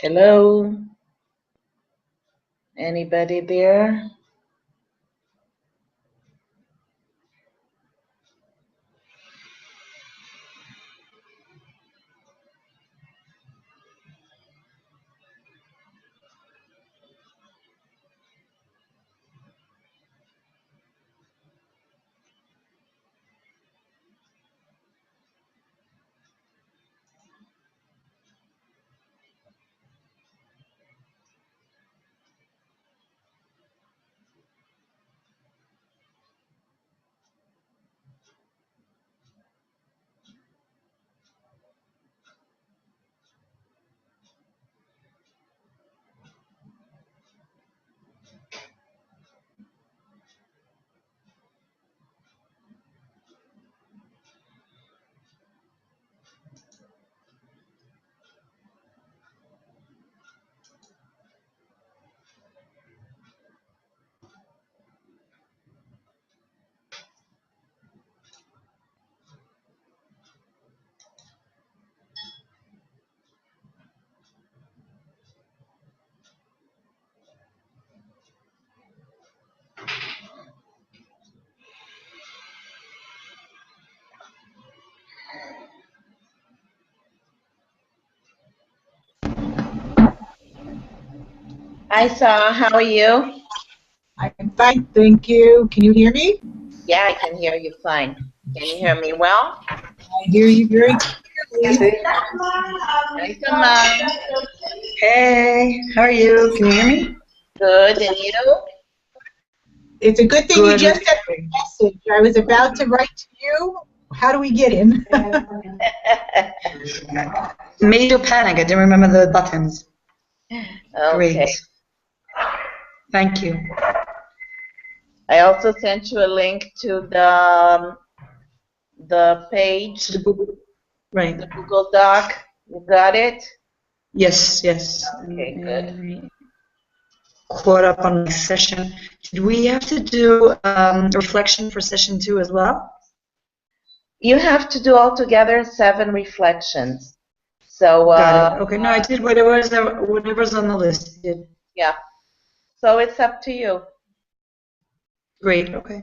Hello? Anybody there? Hi, Sarah. How are you? I'm fine, thank you. Can you hear me? Yeah, I can hear you fine. Can you hear me well? I hear you very clearly. Hi, Mom. Hey, how are you? Can you hear me? Good, and you? It's a good thing you Good. just sent me a message. I was about to write to you. How do we get in? Major panic. I didn't remember the buttons. Okay. Great. Thank you. I also sent you a link to the page, Right. the Google Doc. You got it? Yes, yes. Okay, good. Caught up on my session. Did we have to do reflection for session 2 as well? You have to do altogether 7 reflections. So Got it. Okay, no, I did whatever's on the list. I did. yeah. So it's up to you. Great. Okay.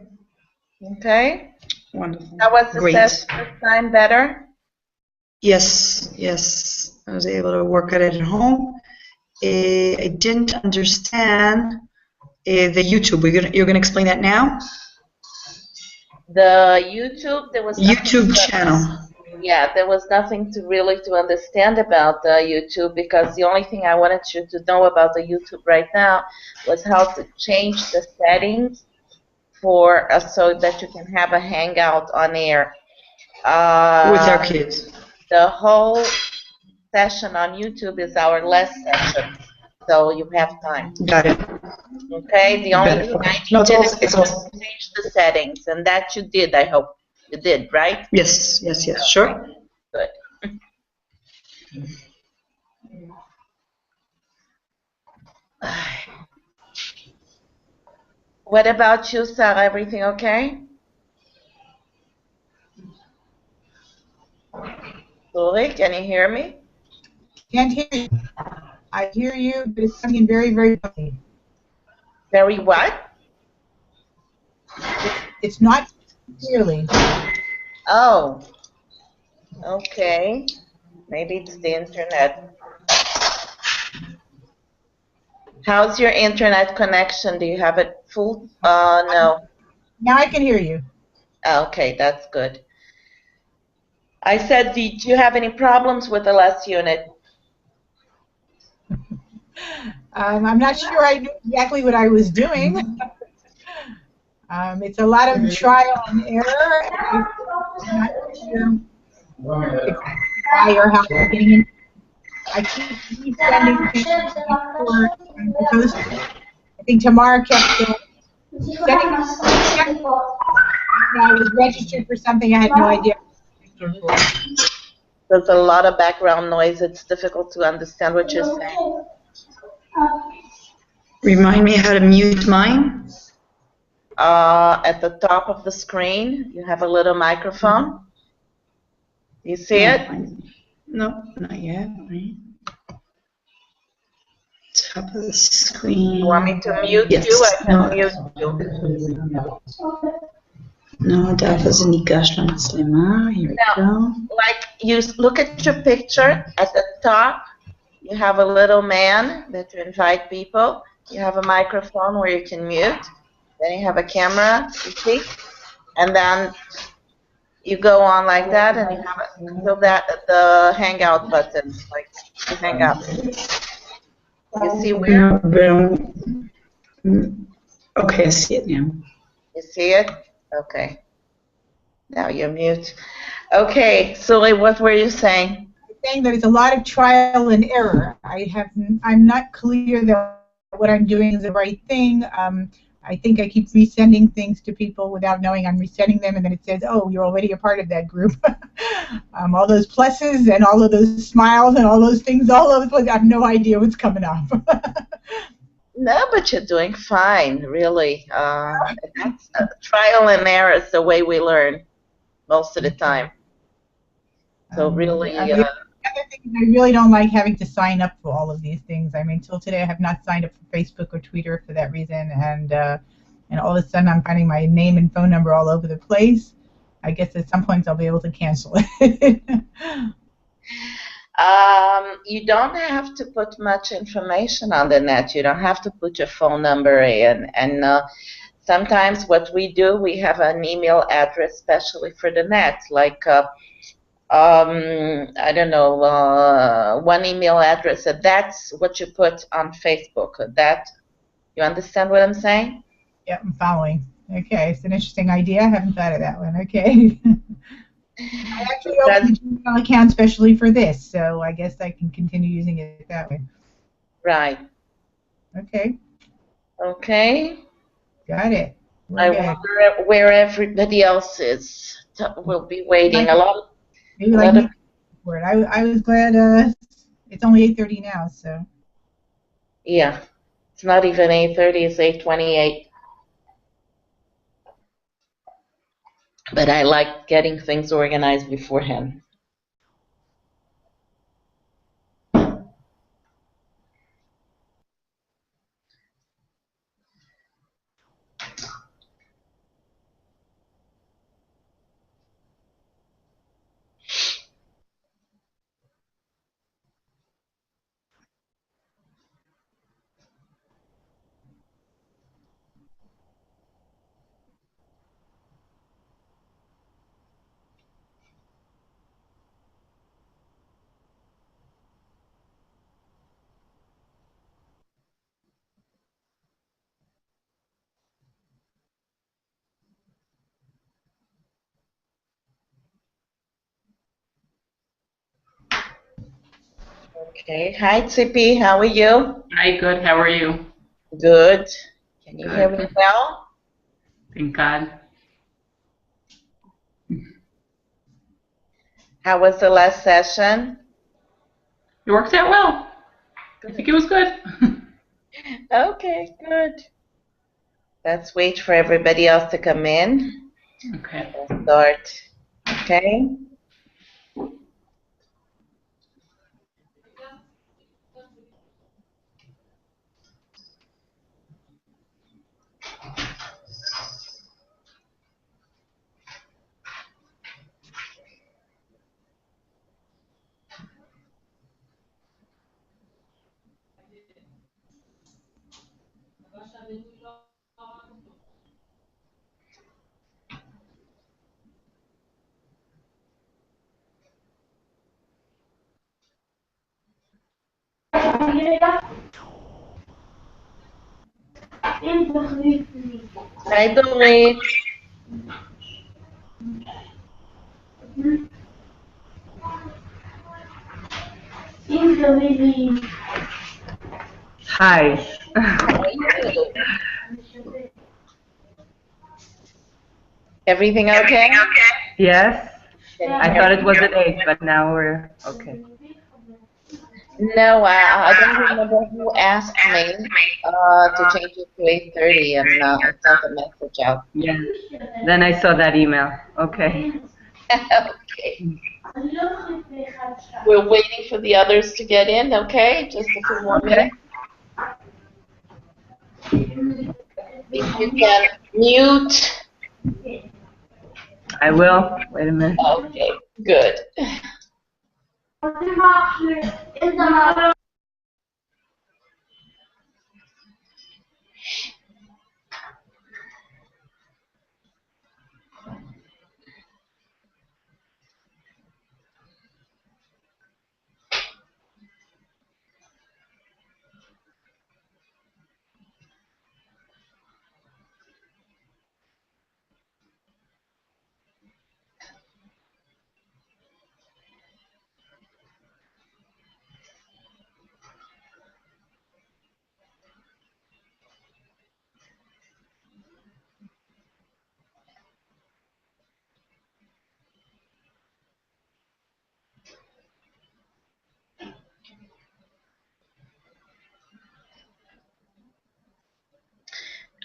Okay. Wonderful. How was the Great. session this time? Better? Yes, yes. I was able to work at it at home. I didn't understand the YouTube. You're gonna explain that now? The YouTube, there was YouTube channel. Yeah, there was nothing to understand about the YouTube, because the only thing I wanted you to know about the YouTube right now was how to change the settings for so that you can have a hangout on air. With our kids. The whole session on YouTube is our last session, so you have time. Got it. Okay, the only thing Okay. I No, needed it's was all. to change the settings, and that you did. I hope you did, right? Yes, yes, yes. Sure. Good. What about you, Sarah? Everything okay? Lori, can you hear me? Can't hear you. I hear you, but it's coming in very, very faint. Very what? It's not clearly. Oh, okay. Maybe it's the internet. How's your internet connection? Do you have it full? No. Now I can hear you. Okay, that's good. I said, did you have any problems with the last unit? I'm not sure I knew exactly what I was doing. It's a lot of trial and error. I'm not sure exactly why or how I'm getting in. I keep resending things before I'm supposed to. I think Tamara kept sending me check. I was registered for something I had no idea I was registered for. There's a lot of background noise. It's difficult to understand what you're saying. Remind me how to mute mine. At the top of the screen, you have a little microphone. You see it? No, not yet. Right. top of the screen. You want me to mute Yes. you? I can No. mute you. No, that was ניגש למצלמה. Here we Now, go. like you look at your picture at the top, you have a little man that you invite people. You have a microphone where you can mute. Then you have a camera, you see, and then you go on like that, and you have so that the hangout button, like to hang up. You see where? Okay, I see it now. You see it? Okay. Now you're mute. Okay, Sully, what were you saying? Saying that it's a lot of trial and error. I'm not clear that what I'm doing is the right thing. I think I keep resending things to people without knowing I'm resending them, and then it says, "Oh, you're already a part of that group." All those pluses and all of those smiles and all those things all over the place. I have no idea what's coming up. No, but you're doing fine, really. That's trial and error is the way we learn most of the time. So really, the other thing is I really don't like having to sign up for all of these things. I mean, till today I have not signed up for Facebook or Twitter for that reason, and all of a sudden I'm finding my name and phone number all over the place. I guess at some point I'll be able to cancel it. you don't have to put much information on the net. You don't have to put your phone number in. And sometimes what we do, we have an email address especially for the net, like I don't know, one email address. That's what you put on Facebook. That, you understand what I'm saying? Yeah, I'm following. Okay, it's an interesting idea. I haven't thought of that one. Okay. I actually opened an email account specially for this, so I guess I can continue using it that way. Right. Okay. Okay. Got it. I wonder where everybody else is. We'll be waiting. Maybe like me for it. I was glad it's only 8:30 now, so. Yeah. It's not even 8:30, it's 8:28. But I like getting things organized beforehand. Okay. Hi, Tzipi. How are you? Hi, good. How are you? Good. Can you hear Good. me well? Thank God. How was the last session? It worked out well. I think it was good. Okay, good. Let's wait for everybody else to come in. Okay. We'll start. Okay? Hi, Dorit. Hi. How are you? Everything okay? Yes? Can you I hear thought me? it was at 8, but now we're okay. No, I don't remember who asked me to change it to 8:30, and I sent a message out. Yeah. Then I saw that email. Okay. Okay. We're waiting for the others to get in, okay? Just a few more minutes. If you can mute. I will. Wait a minute. Okay, good.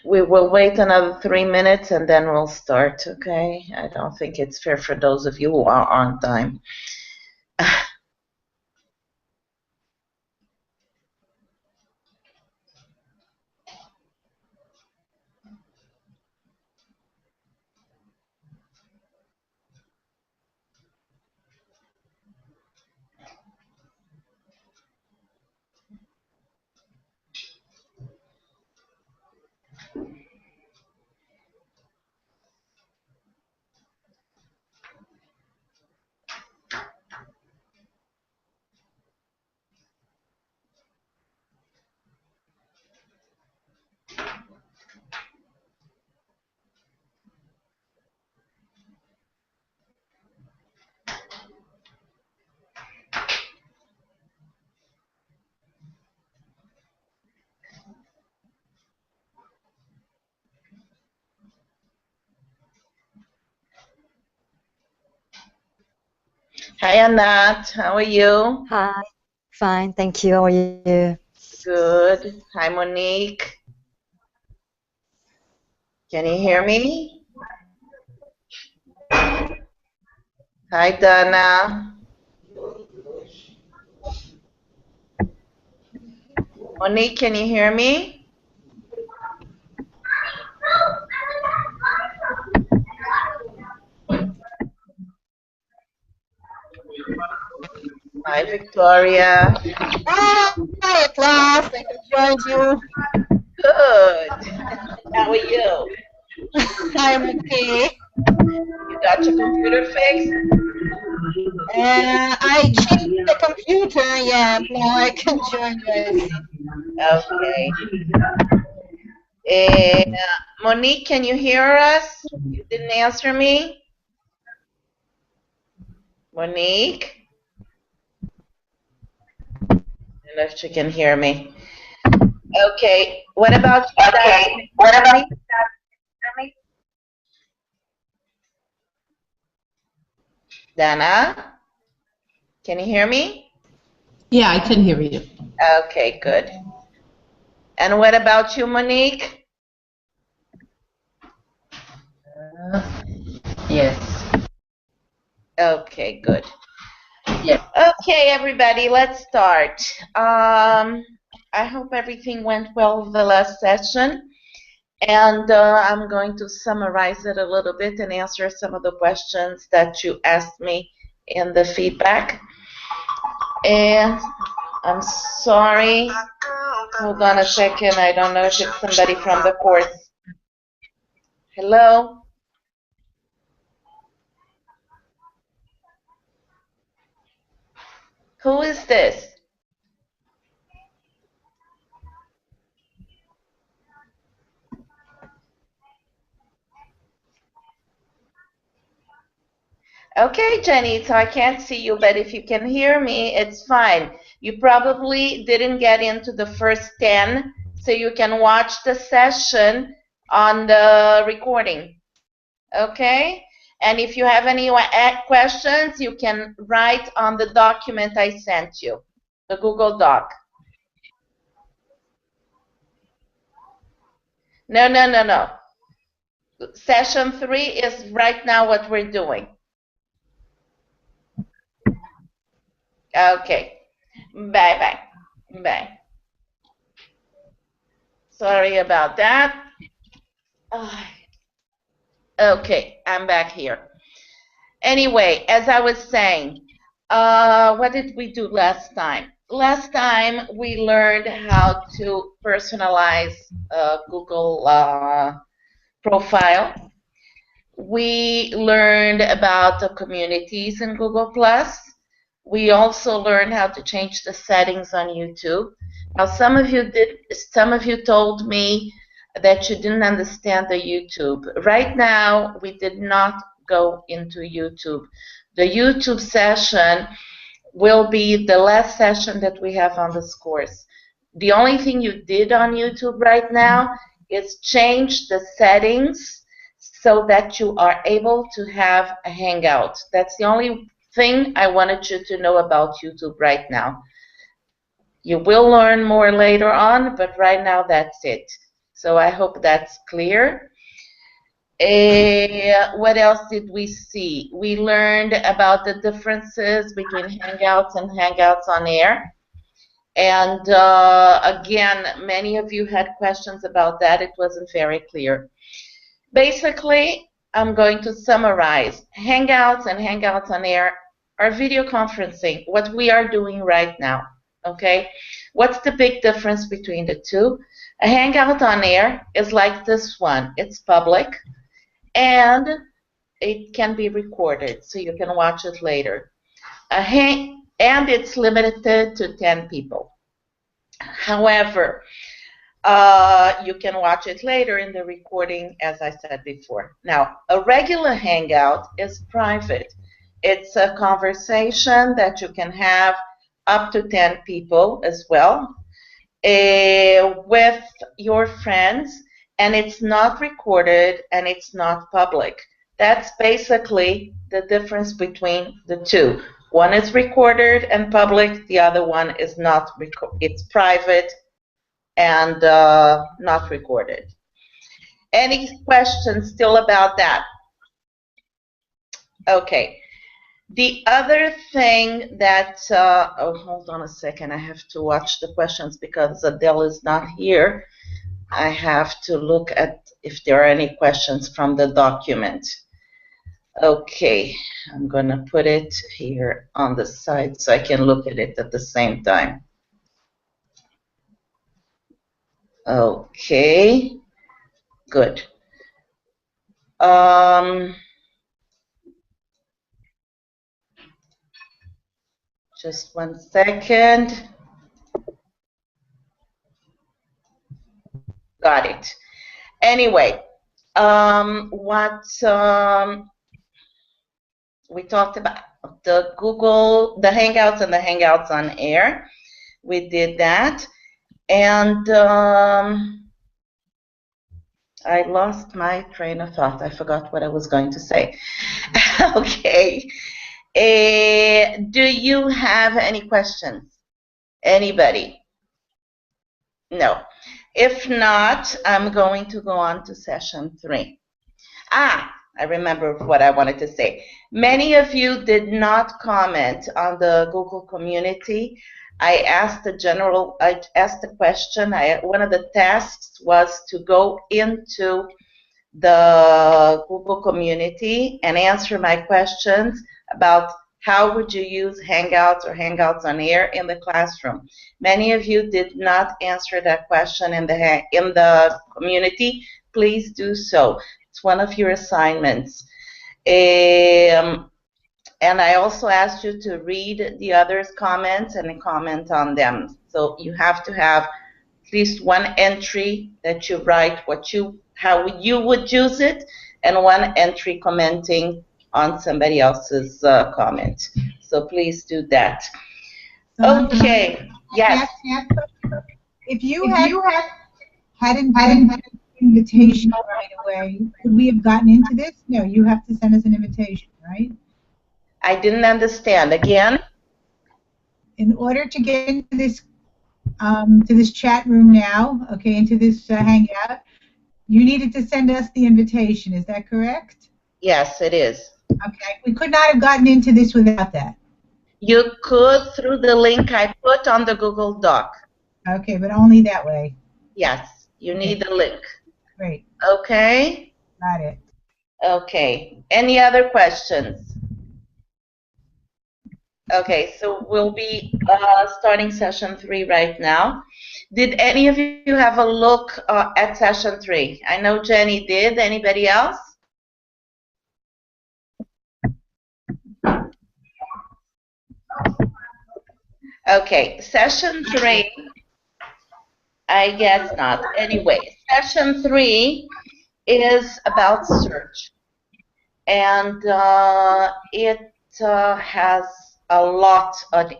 We will wait another 3 minutes and then we'll start, okay? I don't think it's fair for those of you who are on time. Hi, Anat. How are you? Hi, fine, thank you. How are you? Good. Hi, Monique. Can you hear me? Hi, Dana. Monique, can you hear me? Hi, Victoria. Hi, class. I can join you. Good. How are you? I'm okay. You got your computer fixed? I changed the computer. Yeah, now I can join you. I see. Okay. Monique, can you hear us? You didn't answer me? Monique? I don't know if she can hear me. Okay. What about you, Dana? What about Dana? Can you hear me? Yeah, I can hear you. Okay, good. And what about you, Monique? Yes. Okay, good. Yes. Okay, everybody, let's start. I hope everything went well the last session. And I'm going to summarize it a little bit and answer some of the questions that you asked me in the feedback. And I'm sorry. Hold on a second. I don't know if it's somebody from the course. Hello? Who is this? Okay, Jenny, so I can't see you, but if you can hear me, it's fine. You probably didn't get into the first 10, so you can watch the session on the recording. Okay? And if you have any questions, you can write on the document I sent you, the Google Doc. No, no, no, no. Session 3 is right now what we're doing. Okay. Bye-bye. Bye. Sorry about that. Okay, I'm back here. Anyway, as I was saying, what did we do last time? Last time we learned how to personalize Google profile. We learned about the communities in Google+. We also learned how to change the settings on YouTube. Now, some of you told me that you didn't understand the YouTube. Right now, we did not go into YouTube. The YouTube session will be the last session that we have on this course. The only thing you did on YouTube right now is change the settings so that you are able to have a Hangout. That's the only thing I wanted you to know about YouTube right now. You will learn more later on, but right now that's it. So I hope that's clear. What else did we see? We learned about the differences between Hangouts and Hangouts on Air. And again, many of you had questions about that. It wasn't very clear. Basically, I'm going to summarize. Hangouts and Hangouts on Air are video conferencing, what we are doing right now. Okay? What's the big difference between the two? A Hangout on Air is like this one. It's public, and it can be recorded, so you can watch it later. And it's limited to 10 people. However, you can watch it later in the recording, as I said before. Now, a regular Hangout is private. It's a conversation that you can have up to 10 people as well with your friends, and it's not recorded and it's not public. That's basically the difference between the two. One is recorded and public, the other one is not. It's private and not recorded. Any questions still about that? Okay. The other thing that, oh, hold on a second, I have to watch the questions because Adele is not here. I have to look at if there are any questions from the document. Okay, I'm going to put it here on the side so I can look at it at the same time. Okay, good. Just 1 second. Got it. Anyway, we talked about the Hangouts and the Hangouts on Air. We did that. And I lost my train of thought. I forgot what I was going to say. Okay. Do you have any questions? Anybody? No. If not, I'm going to go on to session 3. I remember what I wanted to say. Many of you did not comment on the Google community. I asked the question. One of the tasks was to go into the Google community and answer my questions about how would you use Hangouts or Hangouts on Air in the classroom. Many of you did not answer that question in the community. Please do so. It's one of your assignments. And I also asked you to read the others' comments and comment on them. So you have to have at least one entry that you write how you would use it, and one entry commenting on somebody else's comment. So please do that. Okay. Yes. If you had an invitation right away, could we have gotten into this? No, you have to send us an invitation, right? I didn't understand. Again? In order to get into this chat room now, okay, into this Hangout, you needed to send us the invitation. Is that correct? Yes, it is. Okay. We could not have gotten into this without that. You could through the link I put on the Google Doc. Okay, but only that way. Yes. You need the link. Great. Okay? Got it. Okay. Any other questions? Okay, so we'll be starting session 3 right now. Did any of you have a look at session 3? I know Jenny did. Anybody else? Okay, session 3, I guess not. Anyway, session 3 is about search. And it has a lot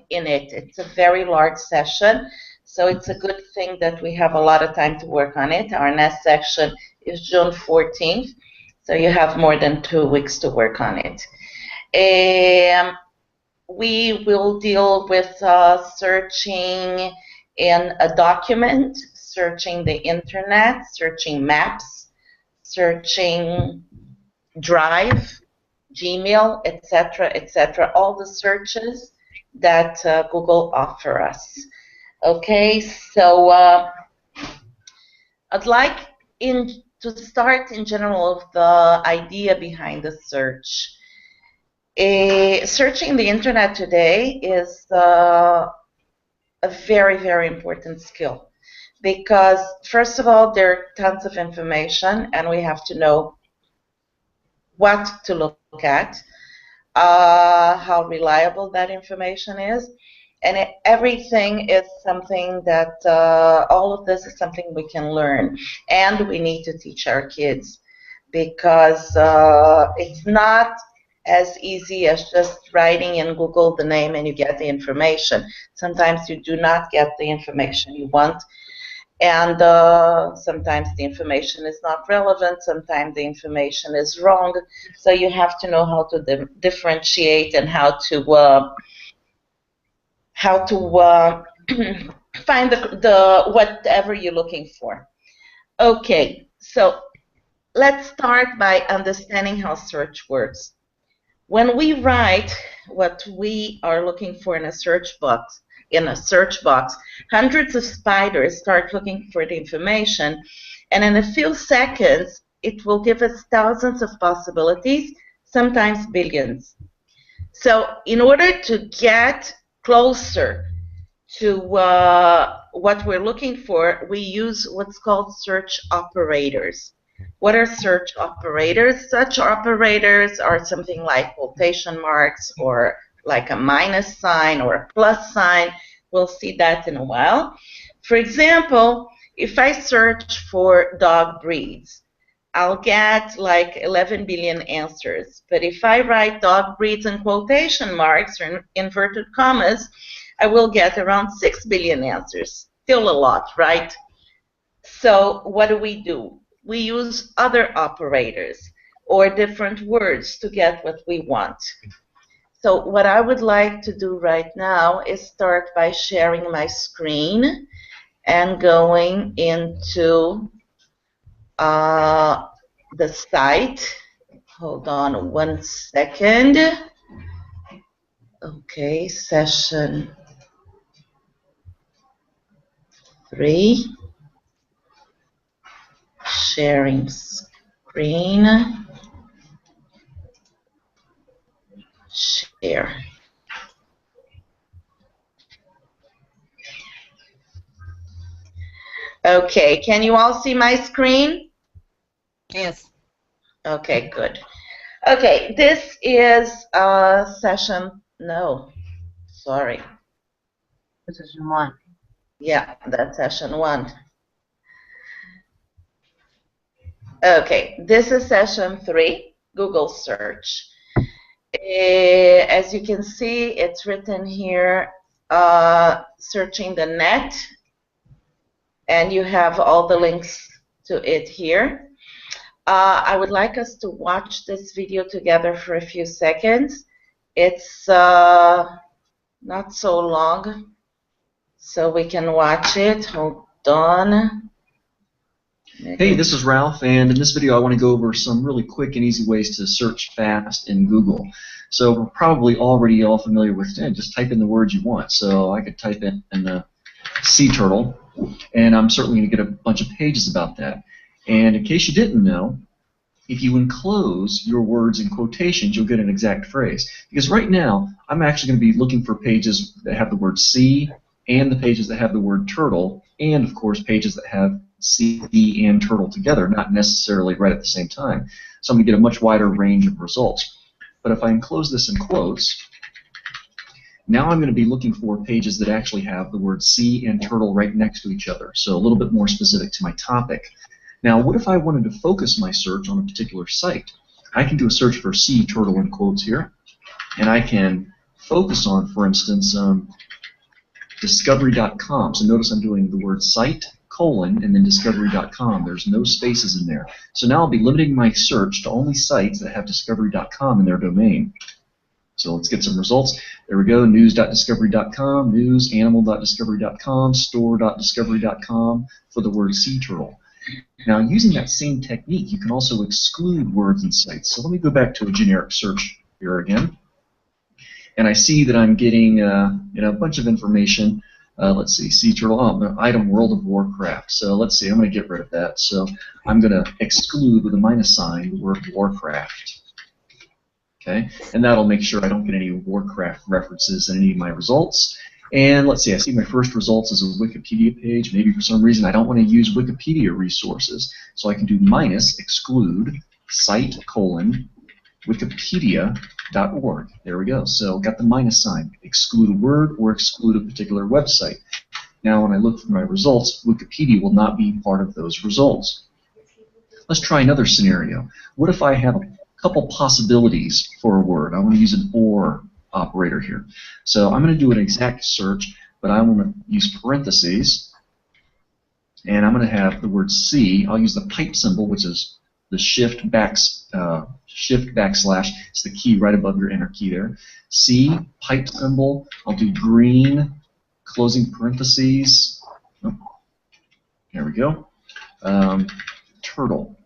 in it. It's a very large session, so it's a good thing that we have a lot of time to work on it. Our next section is June 14th, so you have more than 2 weeks to work on it. We will deal with searching in a document, searching the internet, searching maps, searching Drive, Gmail, etc., all the searches that Google offer us. Okay, so I'd like to start in general with the idea behind the search. Searching the internet today is a very, very important skill because, first of all, there are tons of information and we have to know what to look at, how reliable that information is, and everything is something that, all of this is something we can learn, and we need to teach our kids because it's not as easy as just writing in Google the name and you get the information. Sometimes you do not get the information you want, and sometimes the information is not relevant, sometimes the information is wrong, so you have to know how to differentiate and how to find the whatever you're looking for. Okay, so let's start by understanding how search works. When we write what we are looking for in a search box, hundreds of spiders start looking for the information, and in a few seconds, it will give us thousands of possibilities, sometimes billions. So in order to get closer to what we're looking for, we use what's called search operators. What are search operators? Such operators are something like quotation marks or like a minus sign or a plus sign. We'll see that in a while. For example, if I search for dog breeds, I'll get like 11 billion answers. But if I write dog breeds in quotation marks or inverted commas, I will get around 6 billion answers. Still a lot, right? So what do? We use other operators or different words to get what we want. So what I would like to do right now is start by sharing my screen and going into the site. Hold on 1 second. Okay, session 3. Sharing screen. Share. Okay, can you all see my screen? Yes. Okay, good. Okay, this is session, no, sorry. Session 1. Yeah, that's session 1. Okay, this is session 3, Google search. As you can see, it's written here, searching the net, and you have all the links to it here. I would like us to watch this video together for a few seconds. It's not so long, so we can watch it. Hold on. Hey, this is Ralph, and in this video I want to go over some really quick and easy ways to search fast in Google. So we're probably already all familiar with just type in the words you want. So I could type in sea turtle, And I'm certainly going to get a bunch of pages about that. And in case you didn't know, if you enclose your words in quotations, you'll get an exact phrase. Because right now, I'm actually going to be looking for pages that have the word sea, and the pages that have the word turtle, and of course pages that have sea and turtle together, not necessarily right at the same time. So I'm going to get a much wider range of results. But if I enclose this in quotes, now I'm going to be looking for pages that actually have the word sea and turtle right next to each other, so a little bit more specific to my topic. Now, what if I wanted to focus my search on a particular site? I can do a search for sea turtle in quotes here, and I can focus on, for instance, discovery.com. So notice I'm doing the word site, colon, and then discovery.com. There's no spaces in there. So now I'll be limiting my search to only sites that have discovery.com in their domain. So let's get some results. There we go, news.discovery.com, news, animal.discovery.com, store.discovery.com for the word sea turtle. Now, using that same technique, you can also exclude words and sites. So let me go back to a generic search here again. And I see that I'm getting a bunch of information. Let's see, sea turtle, item World of Warcraft. So let's see, I'm going to get rid of that. So I'm going to exclude with a minus sign the word Warcraft. Okay, and that'll make sure I don't get any Warcraft references in any of my results. And let's see, I see my first results as a Wikipedia page. Maybe for some reason I don't want to use Wikipedia resources. So I can do minus exclude site colon wikipedia.org. There we go. So got the minus sign. Exclude a word or exclude a particular website. Now when I look for my results, Wikipedia will not be part of those results. Let's try another scenario. What if I have a couple possibilities for a word? I want to use an OR operator here. So I'm going to do an exact search, but I want to use parentheses, and I'm going to have the word sea. I'll use the pipe symbol, which is the shift backslash. It's the key right above your enter key there. C, pipe symbol. I'll do green, closing parentheses. Oh, there we go. Turtle.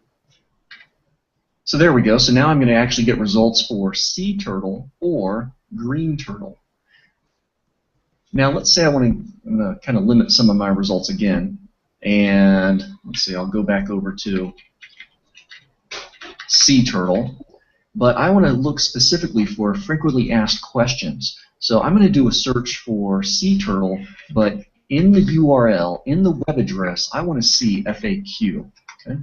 So there we go. So now I'm going to actually get results for sea turtle or green turtle. Now let's say I want to kind of limit some of my results again. And let's see, I'll go back over to sea turtle. But I want to look specifically for frequently asked questions. So I'm going to do a search for sea turtle, but in the URL, in the web address, I want to see FAQ. Okay?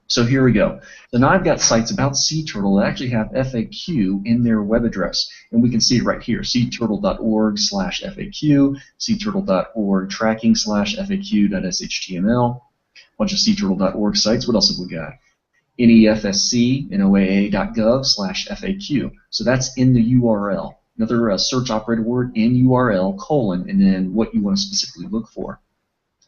So here we go. So now I've got sites about sea turtle that actually have FAQ in their web address. And we can see it right here, seaturtle.org/FAQ, seaturtle.org tracking/FAQ.html, a bunch of seaturtle.org sites. What else have we got? NEFSC, NOAA.gov/FAQ. So that's in the URL. Another search operator word, in URL, colon, and then what you want to specifically look for.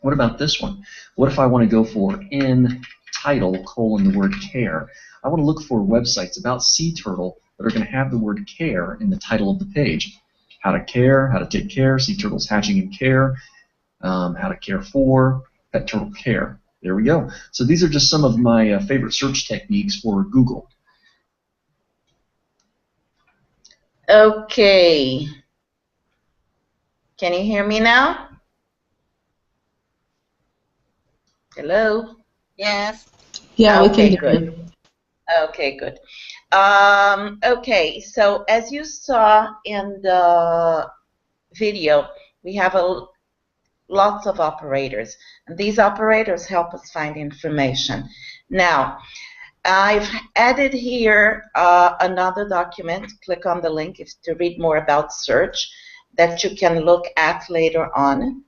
What about this one? What if I want to go for in title, colon, the word care? I want to look for websites about sea turtle that are going to have the word care in the title of the page. How to care, how to take care, sea turtles hatching in care, how to care for, pet turtle care. There we go. So these are just some of my favorite search techniques for Google. Okay. Can you hear me now? Hello? Yes. Yeah, we Okay, can hear good. you. Okay, good. Okay, so as you saw in the video, we have lots of operators, and these operators help us find information. Now, I've added here another document. Click on the link to read more about search that you can look at later on,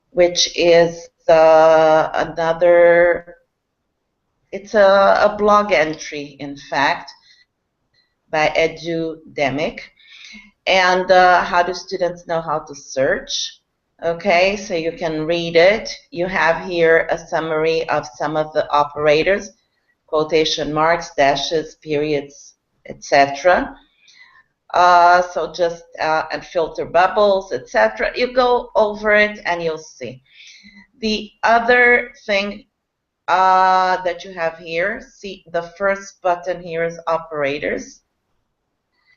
which is it's a blog entry, in fact, by Edudemic. And how do students know how to search? Okay, so you can read it. You have here a summary of some of the operators, quotation marks, dashes, periods, etc. So just and filter bubbles, etc. You go over it and you'll see. The other thing that you have here, see the first button here is operators.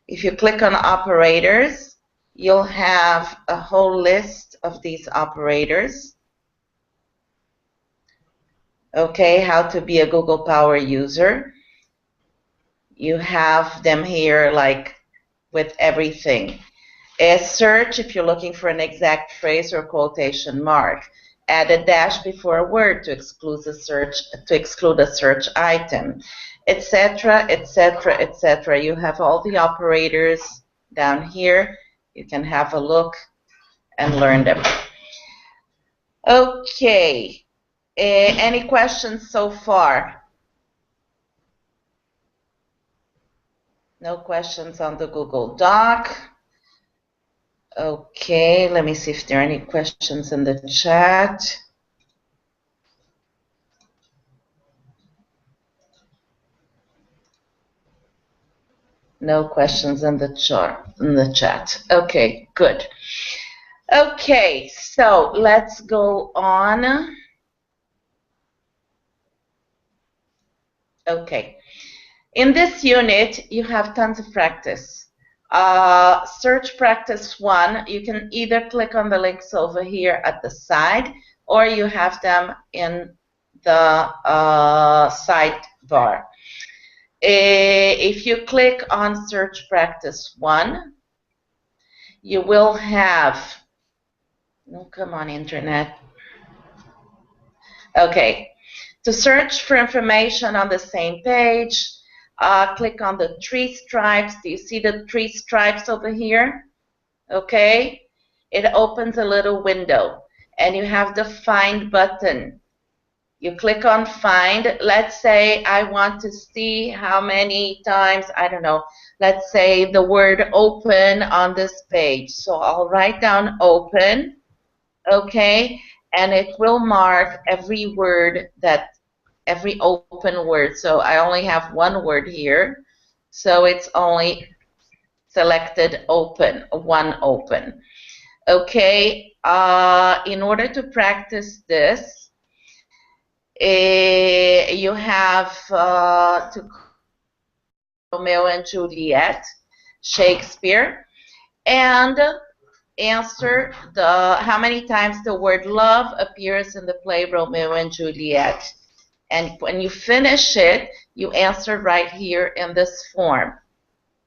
If you click on operators, you'll have a whole list of these operators. Okay, how to be a Google Power user. You have them here like with everything. A search if you're looking for an exact phrase or quotation mark. Add a dash before a word to exclude a search item, etc., etc., etc. You have all the operators down here. You can have a look and learn them. Okay. Any questions so far? No questions on the Google Doc. Okay, let me see if there are any questions in the chat. No questions in the chat. Okay, good. Okay, so let's go on. Okay. In this unit, you have tons of practice. Search practice 1, you can either click on the links over here at the side, or you have them in the sidebar. If you click on search practice 1, you will have, no, come on, internet. Okay, to search for information on the same page, click on the 3 stripes. Do you see the 3 stripes over here? Okay, it opens a little window, and you have the Find button. You click on Find. Let's say I want to see how many times, I don't know, let's say the word open on this page. So I'll write down open, okay, and it will mark every word every open word. So I only have one word here, so it's only selected open, one open. Okay, in order to practice this, you have to Romeo and Juliet, Shakespeare, and answer how many times the word love appears in the play Romeo and Juliet. And when you finish it, you answer right here in this form.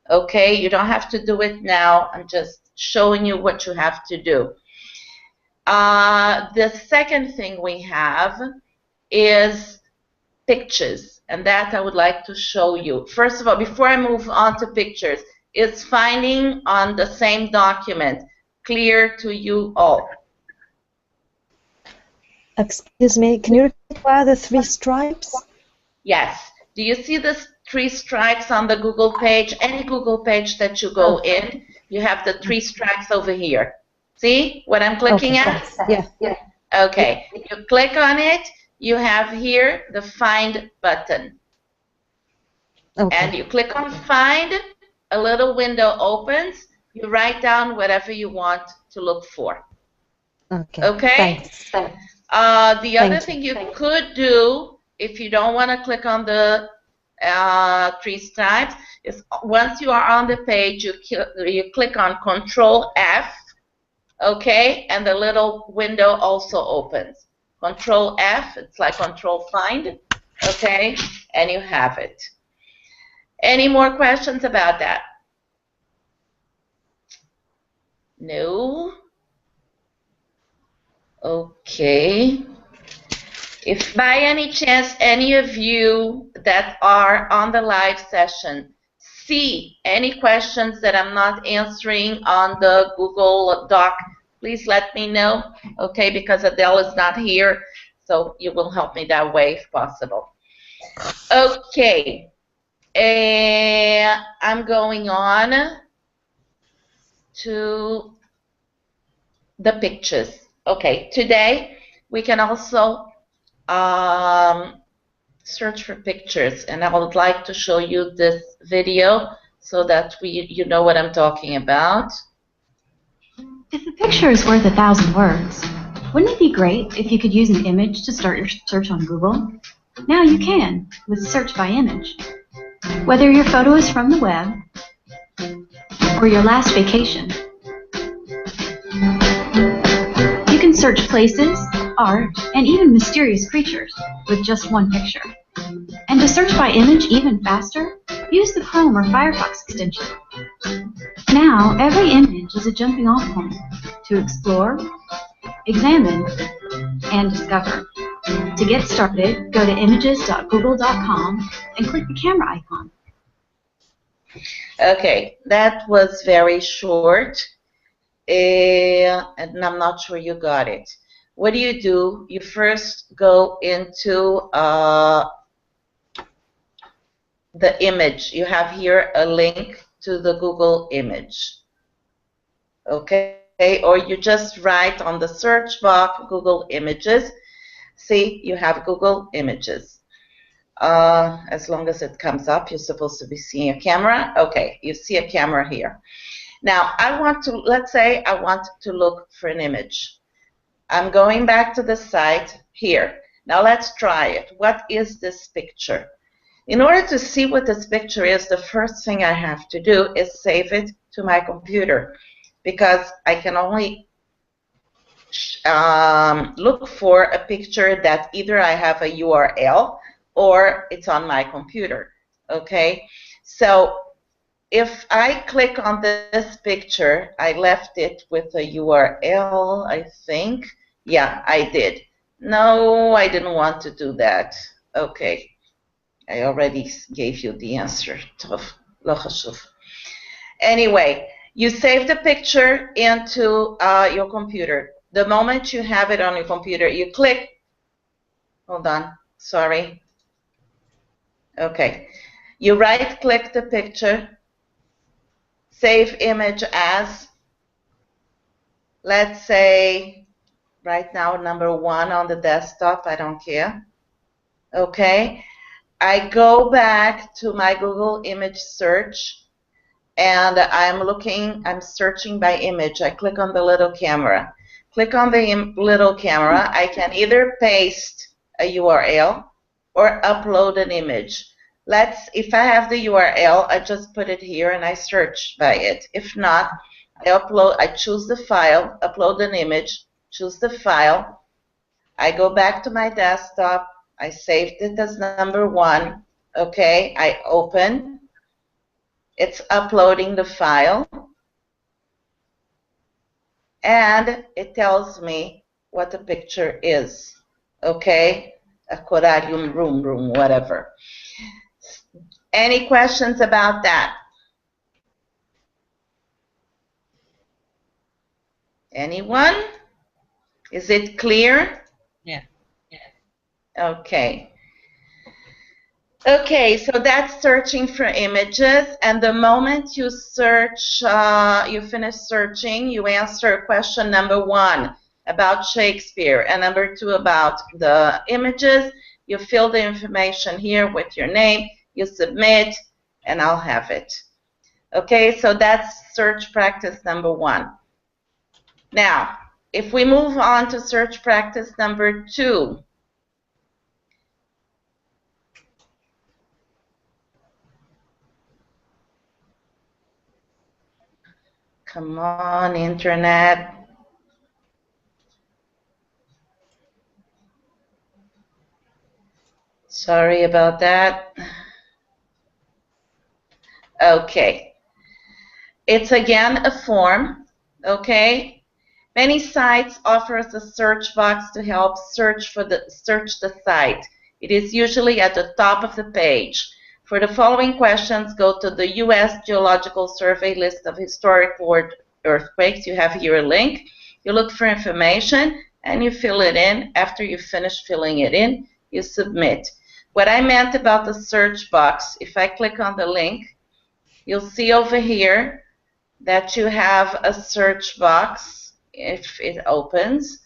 Okay, you don't have to do it now. I'm just showing you what you have to do. The second thing we have is pictures, and that I would like to show you. First of all, before I move on to pictures, is finding on the same document clear to you all? Excuse me, can you repeat why the 3 stripes? Yes. Do you see the 3 stripes on the Google page? Any Google page that you go in, you have the 3 stripes over here. See what I'm clicking at? Yeah. Okay. You click on it, you have here the Find button. Okay. And you click on Find, a little window opens, you write down whatever you want to look for. Okay. Okay? Thanks. The other thing you could do, if you don't want to click on the 3 stripes, is once you are on the page, you click on Control F, okay, and the little window also opens. Control F, it's like Control Find, okay, and you have it. Any more questions about that? No? Okay. If by any chance any of you that are on the live session see any questions that I'm not answering on the Google Doc, please let me know, okay, because Adele is not here, so you will help me that way if possible. Okay. I'm going on to the pictures. Okay, today we can also search for pictures, and I would like to show you this video so that you know what I'm talking about. If a picture is worth 1,000 words, wouldn't it be great if you could use an image to start your search on Google? Now you can with Search by Image. Whether your photo is from the web or your last vacation, you can search places, art, and even mysterious creatures with just one picture. And to search by image even faster, use the Chrome or Firefox extension. Now, every image is a jumping off point to explore, examine, and discover. To get started, go to images.google.com and click the camera icon. Okay, that was very short, and I'm not sure you got it. What do? You first go into the image. You have here a link to the Google image. Okay, or you just write on the search box Google Images. See, you have Google Images. As long as it comes up, you're supposed to be seeing a camera. Okay, you see a camera here. Now, let's say I want to look for an image. I'm going back to the site here. Now let's try it. What is this picture? In order to see what this picture is, the first thing I have to do is save it to my computer, because I can only look for a picture that either I have a URL or it's on my computer. Okay, so if I click on this picture, I left it with a URL, I think. Yeah, I did. No, I didn't want to do that. Okay, I already gave you the answer. Anyway, you save the picture into your computer. The moment you have it on your computer, you click. Hold on, sorry. Okay, you right-click the picture. Save image as, let's say, right now, number 1 on the desktop, I don't care. Okay, I go back to my Google image search, and I'm searching by image. I click on the little camera. Click on the little camera. I can either paste a URL or upload an image. If I have the URL, I just put it here and I search by it. If not, I choose the file, upload an image, choose the file. I go back to my desktop. I saved it as number 1. Okay, I open. It's uploading the file. And it tells me what the picture is. Okay, aquarium, room, whatever. Any questions about that? Anyone? Is it clear? Yeah. Okay. Okay, so that's searching for images, and the moment you search, you finish searching, you answer question number 1 about Shakespeare and number 2 about the images. You fill the information here with your name, you submit, and I'll have it. Okay, so that's search practice number 1. Now, if we move on to search practice number 2, come on, internet. Sorry about that. Okay. It's again a form, okay? Many sites offer us a search box to help search the site. It is usually at the top of the page. For the following questions, go to the U.S. Geological Survey list of historic earthquakes. You have here a link. You look for information and you fill it in. After you finish filling it in, you submit. What I meant about the search box, if I click on the link, you'll see over here that you have a search box if it opens.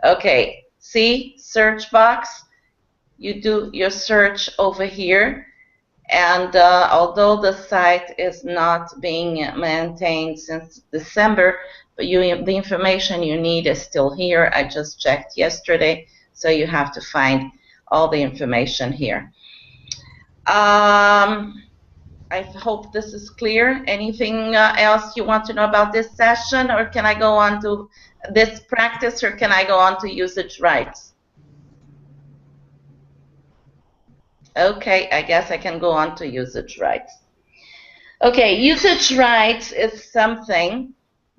Okay, see, search box. You do your search over here, and although the site is not being maintained since December, but the information you need is still here. I just checked yesterday, so you have to find all the information here. I hope this is clear. Anything else you want to know about this session, or can I go on to this practice, or can I go on to usage rights? Okay, I guess I can go on to usage rights. Okay, usage rights is something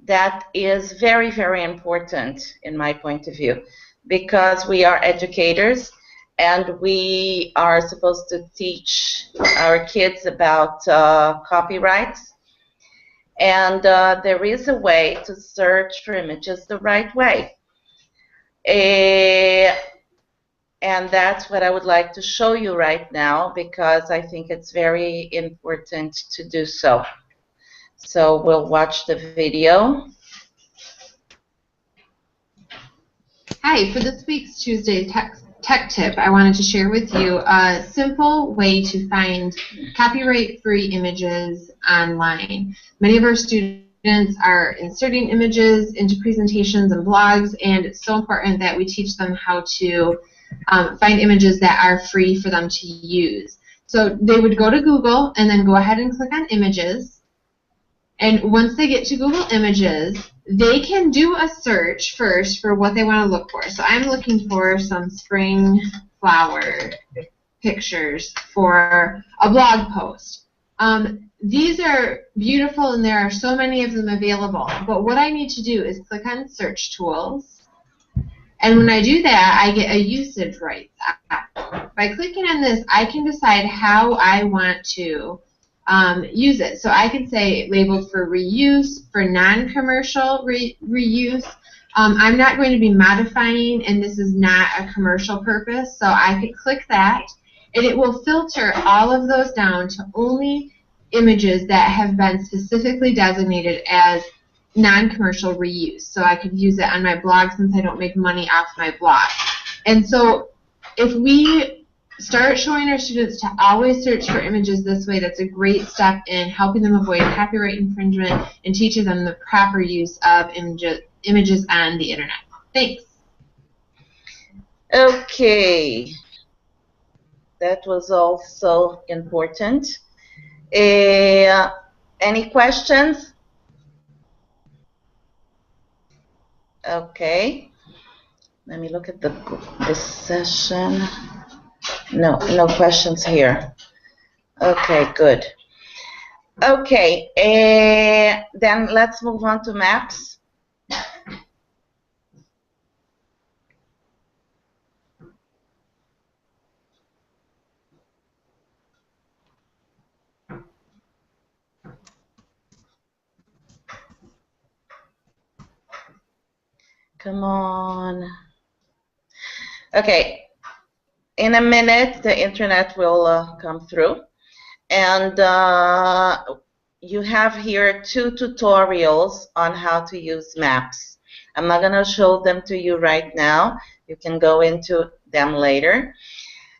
that is very, very important in my point of view, because we are educators and we are supposed to teach our kids about copyrights. And there is a way to search for images the right way. And that's what I would like to show you right now, because I think it's very important to do so. So we'll watch the video. Hi, for this week's Tuesday Tech Tip, I wanted to share with you a simple way to find copyright-free images online. Many of our students are inserting images into presentations and blogs, and it's so important that we teach them how to find images that are free for them to use. So they would go to Google and then go ahead and click on Images. And once they get to Google Images, they can do a search first for what they want to look for. So I'm looking for some spring flower pictures for a blog post. These are beautiful and there are so many of them available. But what I need to do is click on Search Tools. And when I do that, I get a usage rights app. By clicking on this, I can decide how I want to use it. So I can say labeled for reuse, for non-commercial reuse. I'm not going to be modifying, and this is not a commercial purpose, so I could click that, and it will filter all of those down to only images that have been specifically designated as non-commercial reuse. So I could use it on my blog since I don't make money off my blog. And so if we start showing our students to always search for images this way, that's a great step in helping them avoid copyright infringement and teaching them the proper use of images on the internet. Thanks. Okay. That was also important. Any questions? Okay. Let me look at this session. No questions here. Okay, good. Okay, then let's move on to maps. Come on. Okay. In a minute, the internet will come through. And you have here 2 tutorials on how to use maps. I'm not going to show them to you right now. You can go into them later.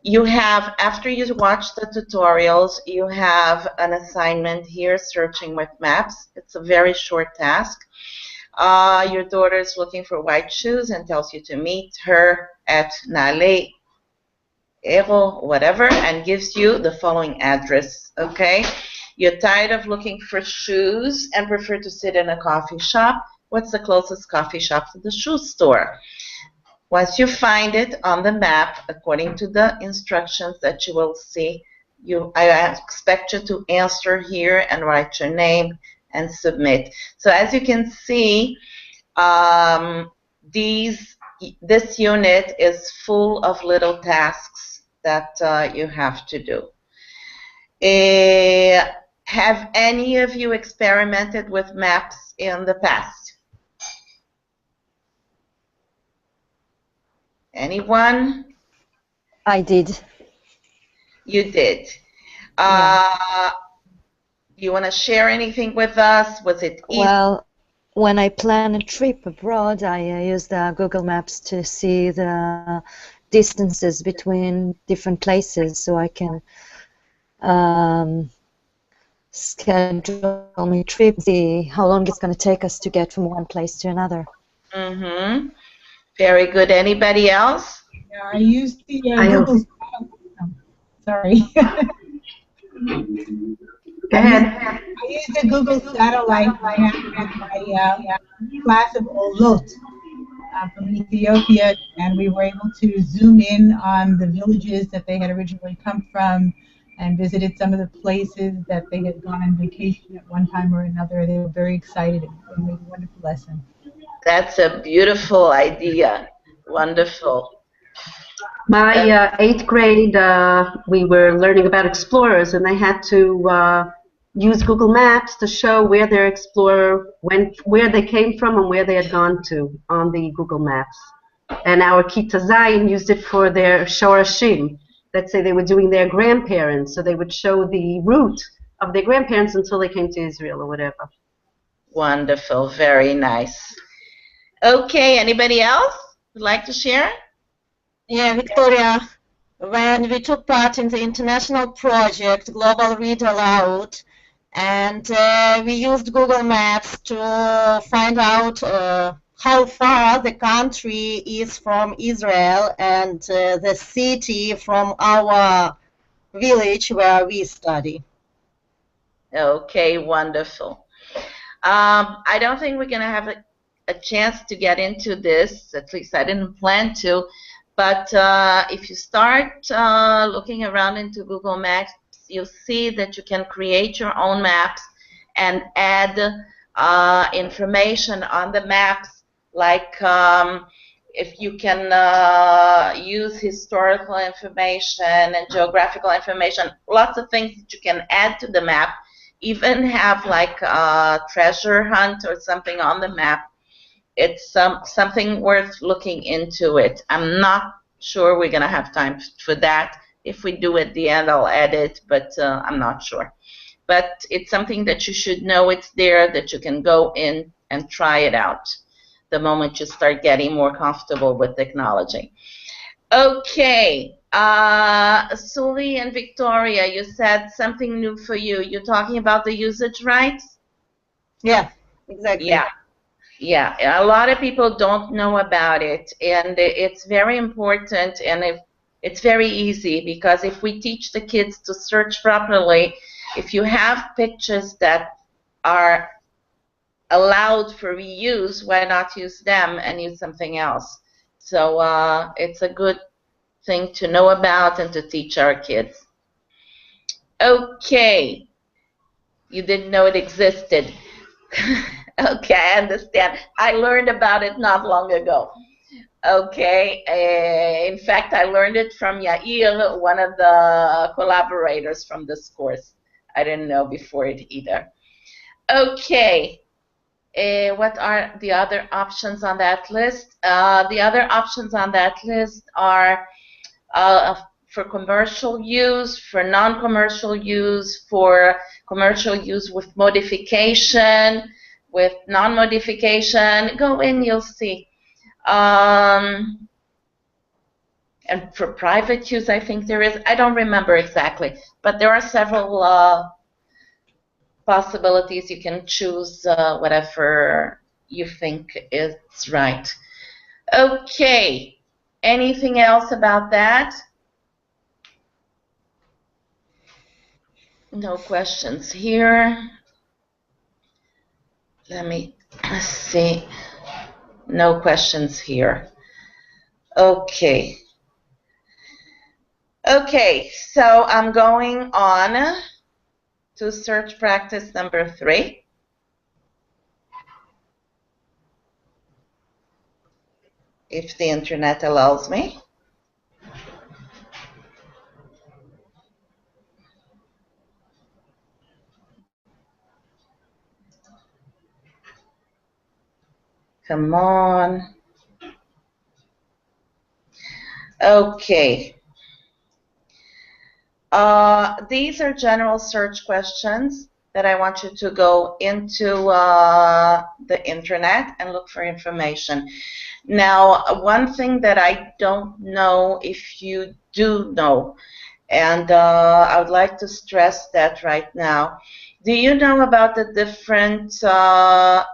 You have, after you watch the tutorials, you have an assignment here, Searching with Maps. It's a very short task. Your daughter is looking for white shoes and tells you to meet her at Nale Ero, whatever, and gives you the following address, okay? You're tired of looking for shoes and prefer to sit in a coffee shop. What's the closest coffee shop to the shoe store? Once you find it on the map, according to the instructions that you will see, I expect you to answer here and write your name and submit. So as you can see, this unit is full of little tasks that you have to do. Have any of you experimented with maps in the past? Anyone? I did. You did. You want to share anything with us? Was it easy? Well, when I plan a trip abroad, I use the Google Maps to see the distances between different places, so I can schedule my trip, see how long it's going to take us to get from one place to another. Mm-hmm. Very good. Anybody else? Yeah, I used the Google. Sorry. Go ahead. I used the Google satellite map with my class of Olot from Ethiopia, and we were able to zoom in on the villages that they had originally come from and visited some of the places that they had gone on vacation at one time or another. They were very excited. It made a wonderful lesson. That's a beautiful idea. Wonderful. My 8th grade, we were learning about explorers, and they had to use Google Maps to show where their explorer went, where they came from, and where they had gone to on the Google Maps. And our Kita Zayin used it for their Shorashim. Let's say they were doing their grandparents, so they would show the route of their grandparents until they came to Israel or whatever. Wonderful. Very nice. Okay, anybody else would like to share? Yeah, Victoria, when we took part in the international project Global Read Aloud, and we used Google Maps to find out how far the country is from Israel and the city from our village where we study. Okay, wonderful. I don't think we're going to have a chance to get into this, at least I didn't plan to, but if you start looking around into Google Maps, you'll see that you can create your own maps and add information on the maps, like if you can use historical information and geographical information, lots of things that you can add to the map, even have like a treasure hunt or something on the map. It's something worth looking into it. I'm not sure we're going to have time for that. If we do at the end, I'll add it, but I'm not sure. But it's something that you should know it's there, that you can go in and try it out the moment you start getting more comfortable with technology. Okay, Suli and Victoria, you said something new for you. You're talking about the usage rights? Yeah, exactly. Yeah. Yeah, a lot of people don't know about it, and it's very important, and it's very easy, because if we teach the kids to search properly, if you have pictures that are allowed for reuse, why not use them and use something else? So it's a good thing to know about and to teach our kids. Okay, you didn't know it existed. Okay, I understand. I learned about it not long ago. Okay, in fact, I learned it from Yair, one of the collaborators from this course. I didn't know before it either. Okay, what are the other options on that list? The other options on that list are for commercial use, for non-commercial use, for commercial use with modification, with non-modification. Go in, you'll see. And for private use, I think there is. I don't remember exactly, but there are several possibilities. You can choose whatever you think is right. Okay. Anything else about that? No questions here. Let me see. No questions here. Okay. Okay, so I'm going on to search practice number 3. If the internet allows me. Come on. Okay. These are general search questions that I want you to go into the internet and look for information. Now, one thing that I don't know if you do know, and I would like to stress that right now. Do you know about the different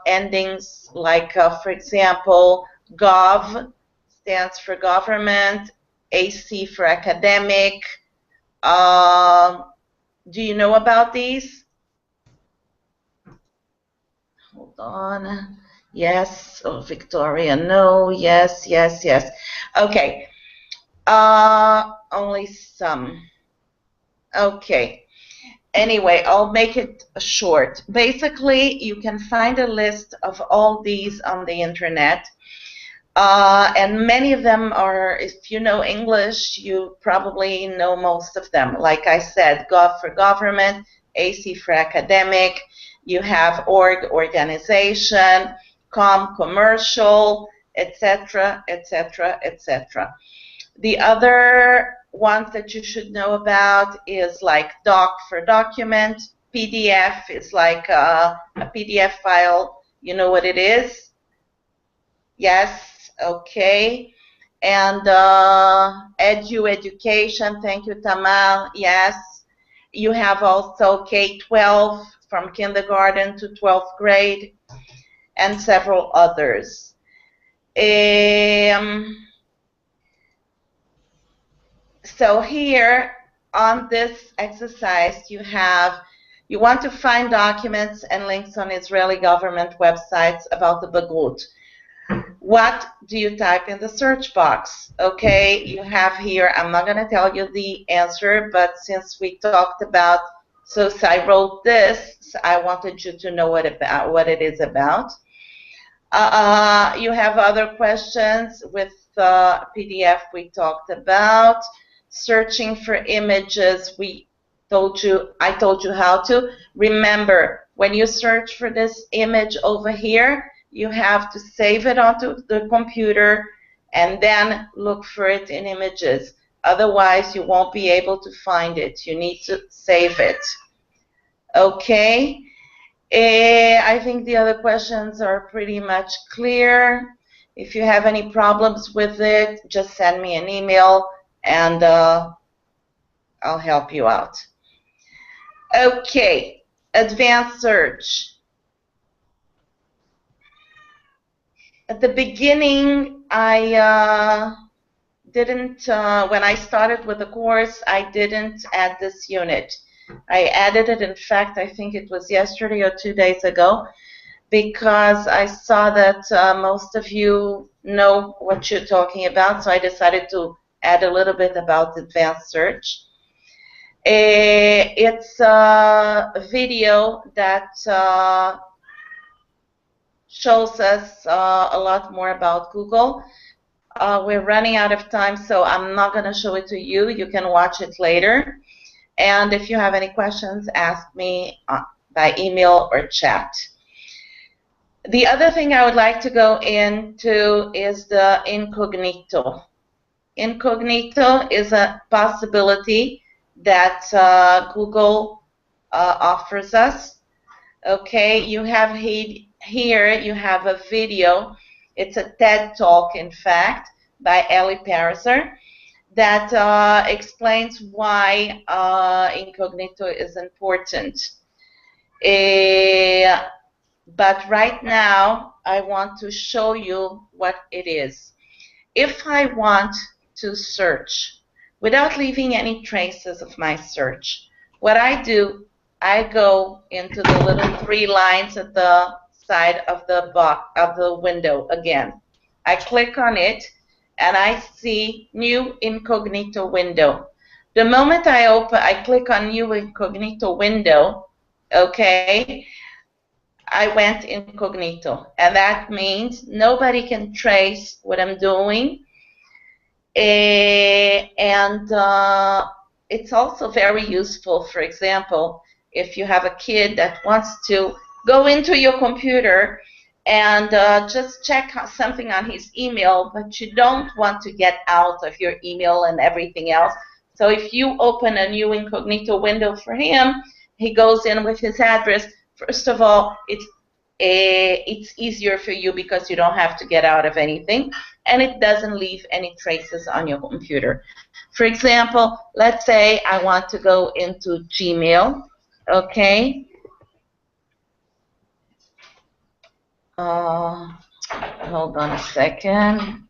endings, like, for example, Gov stands for government, AC for academic. Do you know about these? hold on. Yes, oh, Victoria, no, yes, yes, yes. Okay, only some. Okay. Anyway, I'll make it short. Basically, you can find a list of all these on the internet. And many of them are, if you know English, you probably know most of them. Like I said, Gov for government, AC for academic, you have org, organization, com, commercial, etc., etc., etc. The other ones that you should know about is like doc for document, PDF is like a PDF file. You know what it is? Yes, okay. And education, thank you, Tamal, yes. You have also K-12 from kindergarten to 12th grade and several others. So here on this exercise, you want to find documents and links on Israeli government websites about the Bagrut. What do you type in the search box? Okay, you have here, I'm not going to tell you the answer, but since we talked about, so I wrote this, so I wanted you to know what it is about. You have other questions with PDF we talked about. Searching for images, I told you how to. Remember, when you search for this image over here, you have to save it onto the computer and then look for it in images. Otherwise, you won't be able to find it. You need to save it. Okay? I think the other questions are pretty much clear. If you have any problems with it, just send me an email and I'll help you out. Okay, advanced search. At the beginning, I didn't, when I started with the course, I didn't add this unit. I added it, in fact, I think it was yesterday or 2 days ago, because I saw that most of you know what you're talking about, so I decided to add a little bit about advanced search. It's a video that shows us a lot more about Google. We're running out of time, so I'm not going to show it to you. You can watch it later. And if you have any questions, ask me by email or chat. The other thing I would like to go into is the incognito. Incognito is a possibility that Google offers us. Okay, you have here, you have a video. It's a TED Talk, in fact, by Ellie Pariser that explains why incognito is important. But right now, I want to show you what it is. If I want to search without leaving any traces of my search, what I do, I go into the little 3 lines at the side of the box of the window again. I click on it and I see new incognito window. The moment I click on new incognito window, okay, I went incognito, and that means nobody can trace what I'm doing. And it's also very useful, for example, if you have a kid that wants to go into your computer and just check something on his email, but you don't want to get out of your email and everything else. So if you open a new incognito window for him, he goes in with his address. First of all, it's easier for you because you don't have to get out of anything, and it doesn't leave any traces on your computer. For example, let's say I want to go into Gmail, okay? Hold on a second.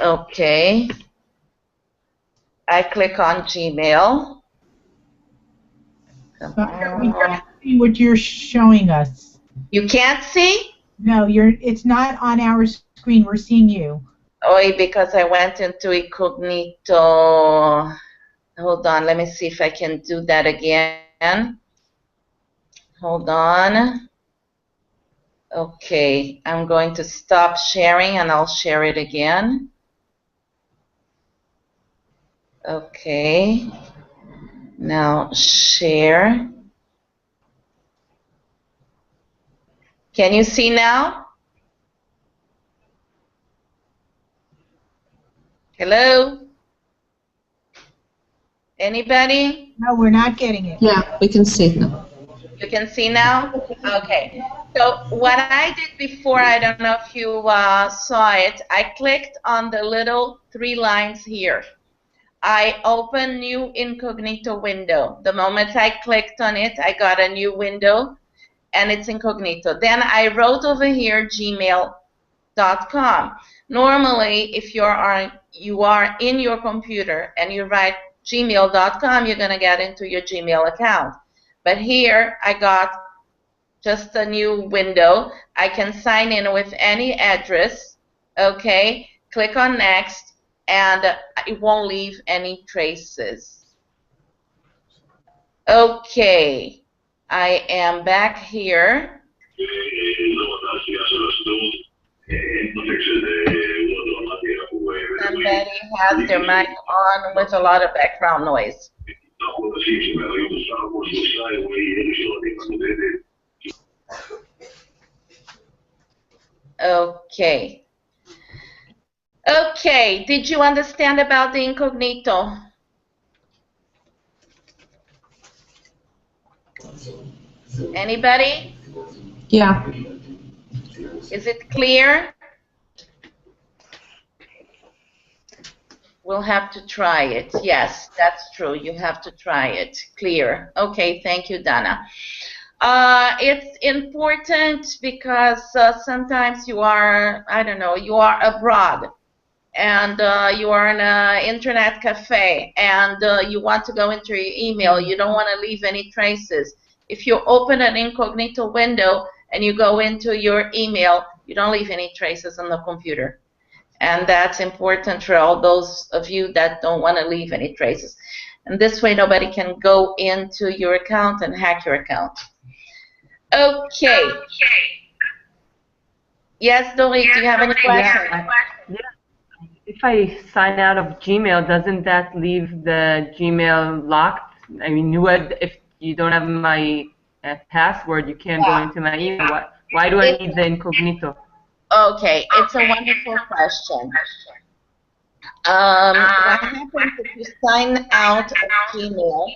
Okay. I click on Gmail. Come We on. can't see what you're showing us. You can't see? No, it's not on our screen. We're seeing you. Oh, because I went into incognito. Hold on, let me see if I can do that again. Hold on. Okay, I'm going to stop sharing and I'll share it again. Okay, now share. Can you see now? Hello? Anybody? No, we're not getting it. Yeah, we can see now. You can see now? Okay. So what I did before, I don't know if you saw it, I clicked on the little 3 lines here. I opened new incognito window. The moment I clicked on it, I got a new window, and it's incognito. Then I wrote over here gmail.com. Normally, if you are in your computer and you write gmail.com, you're going to get into your Gmail account. But here, I got just a new window. I can sign in with any address, okay? Click on next, and it won't leave any traces. Okay, I am back here. Somebody has their mic on with a lot of background noise. Okay. Okay, did you understand about the incognito? Anybody? Yeah. Is it clear? We'll have to try it. Yes, that's true. You have to try it. Clear. Okay, thank you, Dana. It's important because sometimes you are, I don't know, you are abroad and you are in an internet cafe and you want to go into your email. You don't want to leave any traces. If you open an incognito window and you go into your email, you don't leave any traces on the computer. And that's important for all those of you that don't want to leave any traces. And this way nobody can go into your account and hack your account. Okay. Yes, Dorit, do you have any questions? Yeah. If I sign out of Gmail, doesn't that leave the Gmail locked? I mean, if you don't have my password, you can't go into my email. Why do I need the incognito? Okay, it's a wonderful question. What happens if you sign out of Gmail?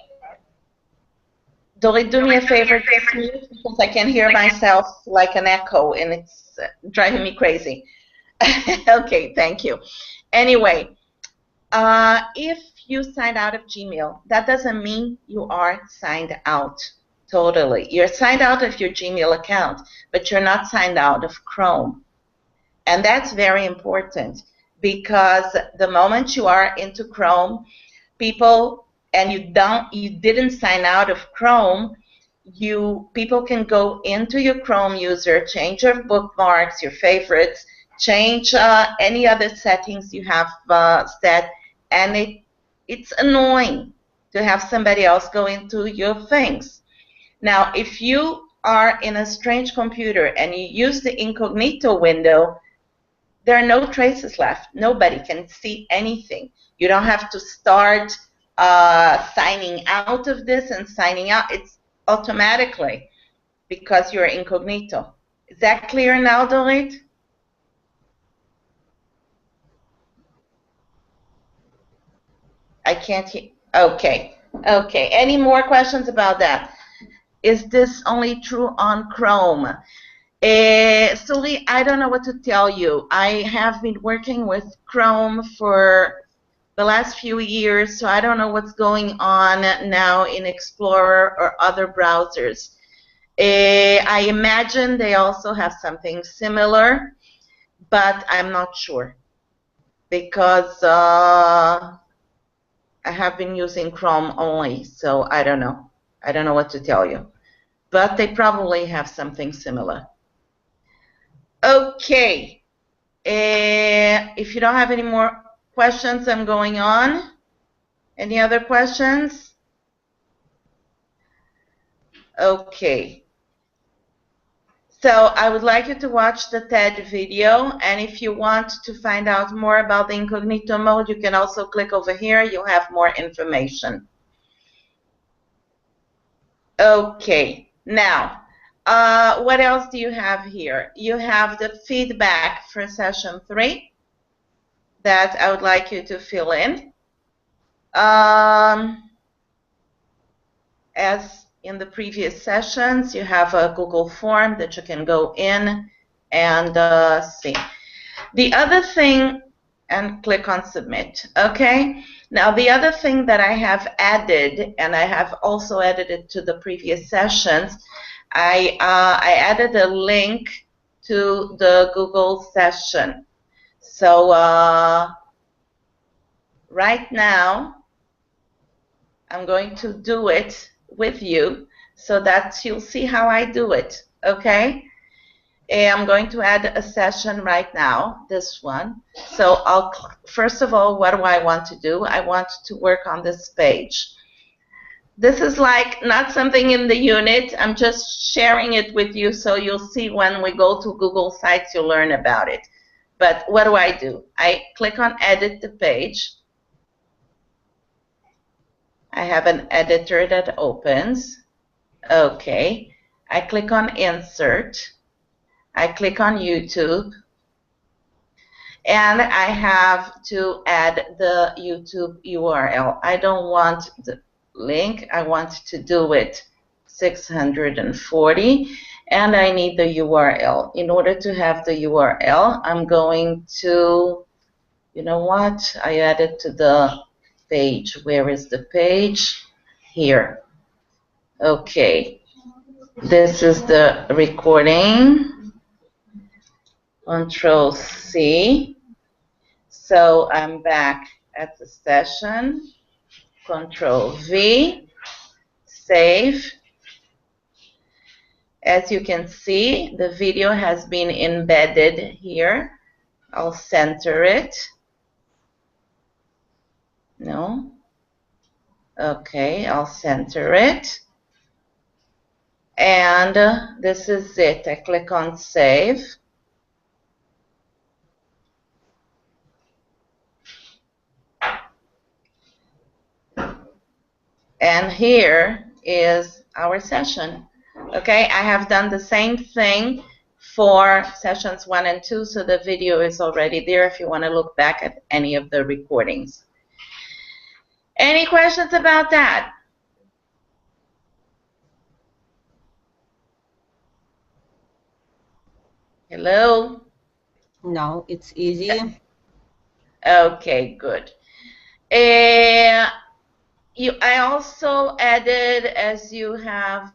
Dorit, do me a favor, just mute because I can hear myself like an echo and it's driving me crazy. Okay, thank you. Anyway, if you sign out of Gmail, that doesn't mean you are signed out totally. You're signed out of your Gmail account, but you're not signed out of Chrome. And that's very important because the moment you are into Chrome, people, and you didn't sign out of Chrome, people can go into your Chrome user, change your bookmarks, your favorites, change any other settings you have set, and it's annoying to have somebody else go into your things. Now, if you are in a strange computer and you use the incognito window, there are no traces left. Nobody can see anything. You don't have to start signing out of this and signing out. It's automatically because you're incognito. Is that clear now, Dorit? I can't hear. Okay. Okay. Any more questions about that? Is this only true on Chrome? Sully, I don't know what to tell you. I have been working with Chrome for the last few years, so I don't know what's going on now in Explorer or other browsers. I imagine they also have something similar, but I'm not sure because I have been using Chrome only, so I don't know. I don't know what to tell you. But they probably have something similar. Okay. If you don't have any more questions, I'm going on. Any other questions? Okay. So I would like you to watch the TED video, and if you want to find out more about the incognito mode, you can also click over here. You'll have more information. Okay. Now, what else do you have here? You have the feedback for session 3 that I would like you to fill in. As in the previous sessions, you have a Google form that you can go in and see. The other thing, and click on submit, okay? Now the other thing that I have added, and I have also added it to the previous sessions, I added a link to the Google session. So right now, I'm going to do it with you so that you'll see how I do it, okay? I'm going to add a session right now, this one. So first of all, what do I want to do? I want to work on this page. This is like not something in the unit. I'm just sharing it with you so you'll see when we go to Google Sites, you'll learn about it. But what do? I click on edit the page. I have an editor that opens. Okay. I click on insert. I click on YouTube. And I have to add the YouTube URL. I don't want the link. I want to do it 640. And I need the URL. In order to have the URL, I'm going to, you know what? I added to the page. Where is the page? Here. Okay. This is the recording. Control C. So I'm back at the session. Control V. Save. As you can see, the video has been embedded here. I'll center it. No. Okay, I'll center it. And this is it. I click on save. And here is our session. Okay, I have done the same thing for sessions 1 and 2, so the video is already there if you want to look back at any of the recordings. Any questions about that? Hello? No, it's easy. Okay, good. I also added, as you have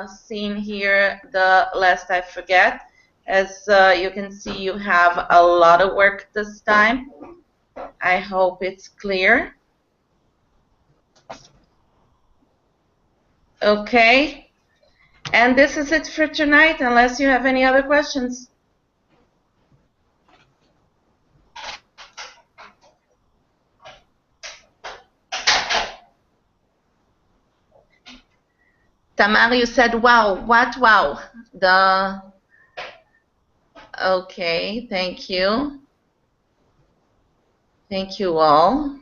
seen here, the lest I forget. As you can see, you have a lot of work this time. I hope it's clear. Okay. And this is it for tonight, unless you have any other questions. Tamara, you said wow. What wow? Okay, thank you. Thank you all.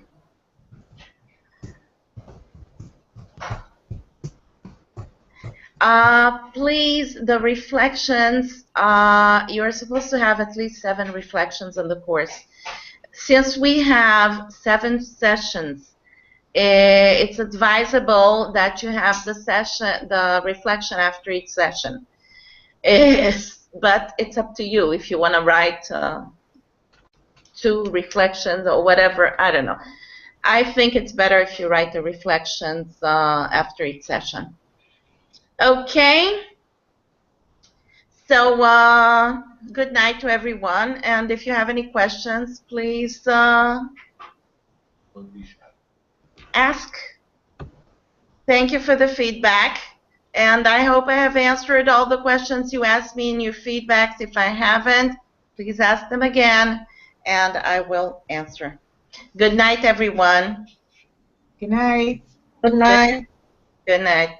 Please, the reflections, you're supposed to have at least 7 reflections on the course. Since we have 7 sessions, it's advisable that you have the reflection after each session. But it's up to you if you want to write 2 reflections or whatever. I don't know. I think it's better if you write the reflections after each session. Okay. So good night to everyone. And if you have any questions, please ask. Thank you for the feedback. And I hope I have answered all the questions you asked me in your feedbacks. If I haven't, please ask them again, and I will answer. Good night, everyone. Good night. Good night. Good night.